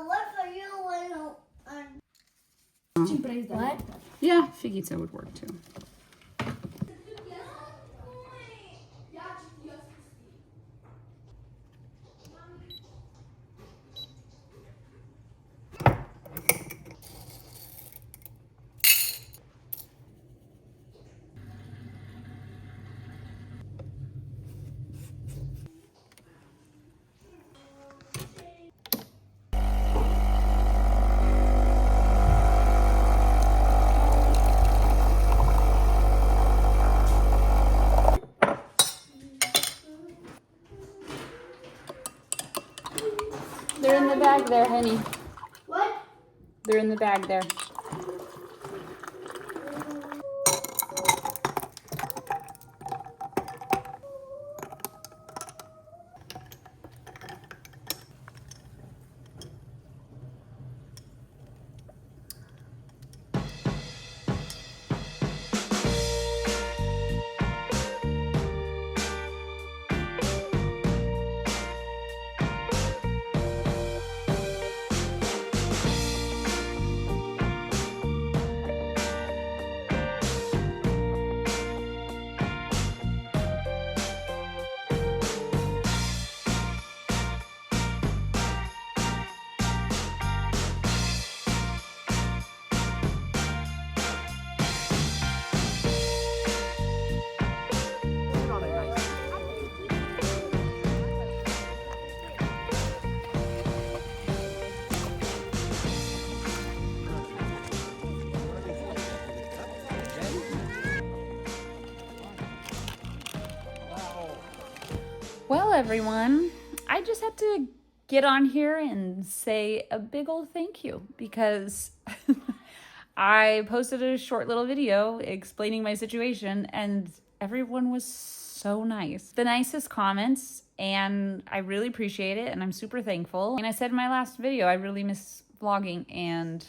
What for you when What? Yeah, figica would work too. They're in the bag there, honey. What? They're in the bag there. Well, everyone, I just had to get on here and say a big old thank you because I posted a short little video explaining my situation and everyone was so nice. The nicest comments, and I really appreciate it and I'm super thankful. And I said in my last video, I really miss vlogging and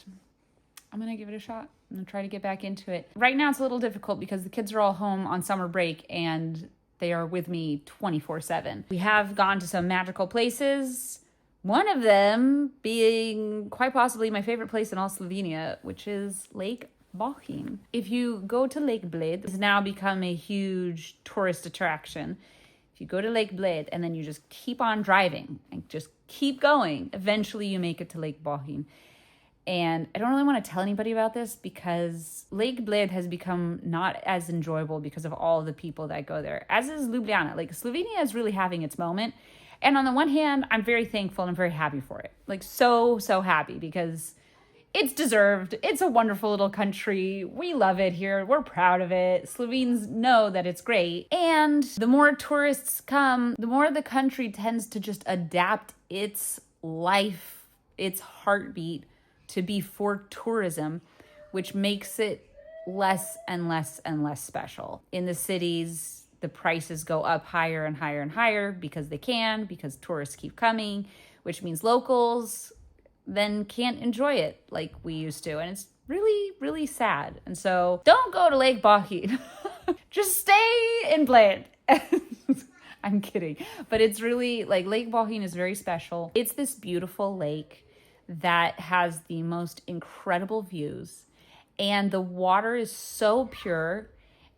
I'm gonna give it a shot. I'm gonna try to get back into it. Right now it's a little difficult because the kids are all home on summer break and they are with me 24/7. We have gone to some magical places, one of them being quite possibly my favorite place in all Slovenia, which is Lake Bohinj. If you go to Lake Bled, it's now become a huge tourist attraction. If you go to Lake Bled and then you just keep on driving and just keep going, eventually you make it to Lake Bohinj. And I don't really want to tell anybody about this because Lake Bled has become not as enjoyable because of all of the people that go there, as is Ljubljana. Like, Slovenia is really having its moment. And on the one hand, I'm very thankful and I'm very happy for it. Like, so happy because it's deserved. It's a wonderful little country. We love it here. We're proud of it. Slovenes know that it's great. And the more tourists come, the more the country tends to just adapt its life, its heartbeat to be for tourism, which makes it less and less and less special. In the cities, the prices go up higher and higher and higher because they can, because tourists keep coming, which means locals then can't enjoy it like we used to. And it's really, really sad. And so don't go to Lake Bohinj. Just stay in Bled. I'm kidding. But it's really, like, Lake Bohinj is very special. It's this beautiful lake that has the most incredible views, and the water is so pure.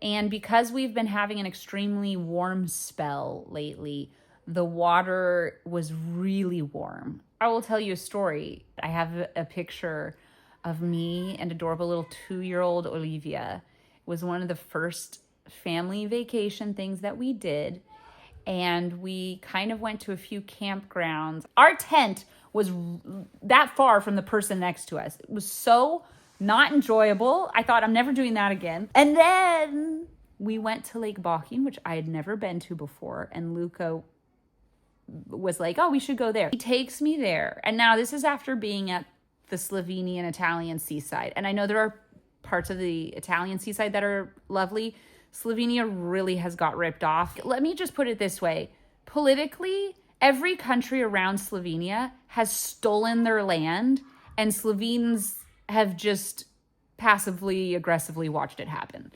And because we've been having an extremely warm spell lately, the water was really warm. I will tell you a story. I have a picture of me and adorable little 2-year-old Olivia. It was one of the first family vacation things that we did, and we kind of went to a few campgrounds. Our tent was that far from the person next to us. It was so not enjoyable. I thought, I'm never doing that again. And then we went to Lake Bohinj, which I had never been to before. And Luca was like, oh, we should go there. He takes me there. And now this is after being at the Slovenian Italian seaside. And I know there are parts of the Italian seaside that are lovely. Slovenia really has got ripped off. Let me just put it this way. Politically, every country around Slovenia has stolen their land, and Slovenes have just passively, aggressively watched it happen.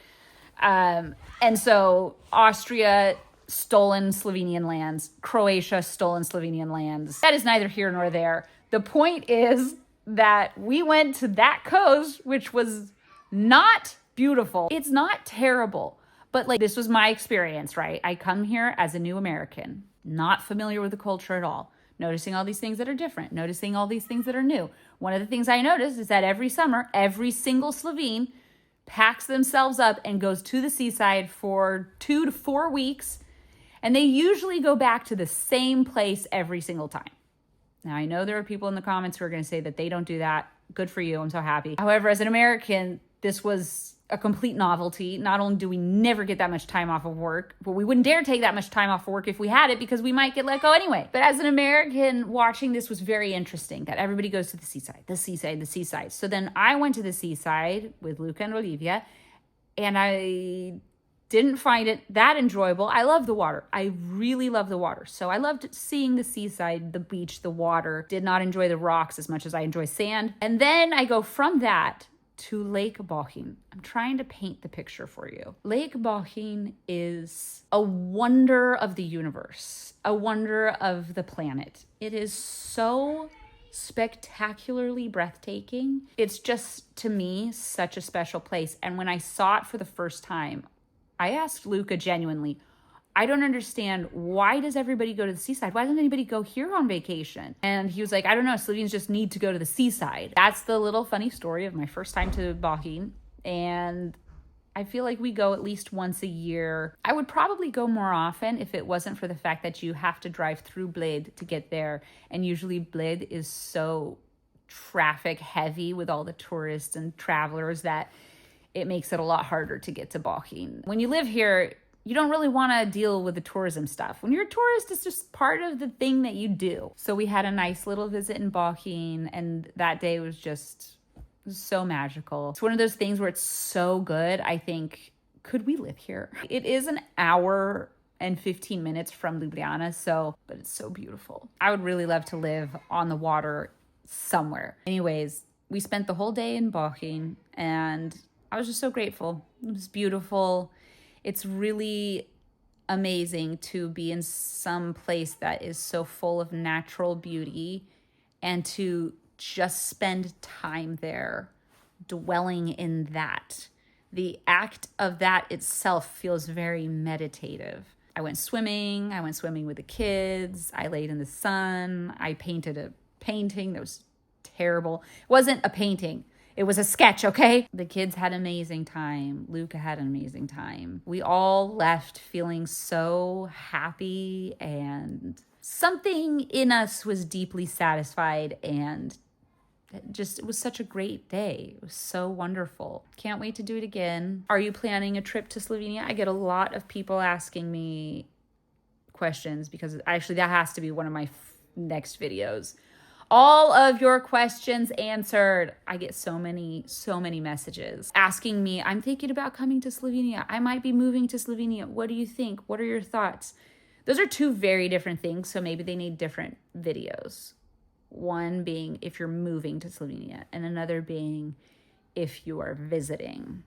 And so Austria stolen Slovenian lands. Croatia, stolen Slovenian lands. That is neither here nor there. The point is that we went to that coast, which was not beautiful. It's not terrible, but like this was my experience, right? I come here as a new American, not familiar with the culture at all, noticing all these things that are different, noticing all these things that are new. One of the things I noticed is that every summer, every single Slovene packs themselves up and goes to the seaside for 2 to 4 weeks, and they usually go back to the same place every single time. Now, I know there are people in the comments who are going to say that they don't do that. Good for you. I'm so happy. However, as an American, this was a complete novelty. Not only do we never get that much time off of work, but we wouldn't dare take that much time off of work if we had it because we might get let go anyway. But as an American, watching this was very interesting that everybody goes to the seaside, the seaside, the seaside. So then I went to the seaside with Luca and Olivia, and I didn't find it that enjoyable. I love the water. I really love the water. So I loved seeing the seaside, the beach, the water. Did not enjoy the rocks as much as I enjoy sand. And then I go from that to Lake Bohinj. I'm trying to paint the picture for you. Lake Bohinj is a wonder of the universe, a wonder of the planet. It is so spectacularly breathtaking. It's just, to me, such a special place. And when I saw it for the first time, I asked Luca genuinely, I don't understand, why does everybody go to the seaside? Why doesn't anybody go here on vacation? And he was like, I don't know, Slovenes just need to go to the seaside. That's the little funny story of my first time to Bohinj. And I feel like we go at least once a year. I would probably go more often if it wasn't for the fact that you have to drive through Bled to get there. And usually Bled is so traffic heavy with all the tourists and travelers that it makes it a lot harder to get to Bohinj. When you live here, you don't really want to deal with the tourism stuff. When you're a tourist, it's just part of the thing that you do. So we had a nice little visit in Bohinj, and that day was just so magical. It's one of those things where it's so good, I think, could we live here? It is an hour and 15 minutes from Ljubljana, but it's so beautiful. I would really love to live on the water somewhere. Anyways, we spent the whole day in Bohinj, and I was just so grateful. It was beautiful. It's really amazing to be in some place that is so full of natural beauty and to just spend time there dwelling in that. The act of that itself feels very meditative. I went swimming with the kids. I laid in the sun. I painted a painting that was terrible. It wasn't a painting. It was a sketch, okay? The kids had an amazing time. Luca had an amazing time. We all left feeling so happy, and something in us was deeply satisfied, and it was such a great day. It was so wonderful. Can't wait to do it again. Are you planning a trip to Slovenia? I get a lot of people asking me questions because actually that has to be one of my next videos. All of your questions answered. I get so many messages asking me, I'm thinking about coming to Slovenia. I might be moving to Slovenia. What do you think? What are your thoughts? Those are two very different things, so maybe they need different videos. One being if you're moving to Slovenia, and another being if you are visiting.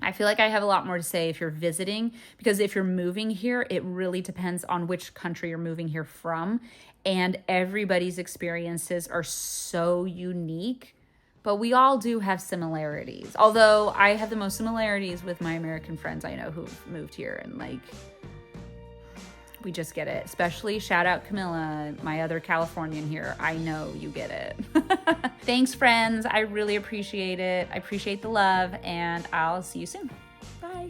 I feel like I have a lot more to say if you're visiting, because if you're moving here, it really depends on which country you're moving here from. And everybody's experiences are so unique, but we all do have similarities. Although I have the most similarities with my American friends I know who've moved here, and like, we just get it. Especially shout out Camilla, my other Californian here. I know you get it. Thanks, friends. I really appreciate it. I appreciate the love, and I'll see you soon. Bye.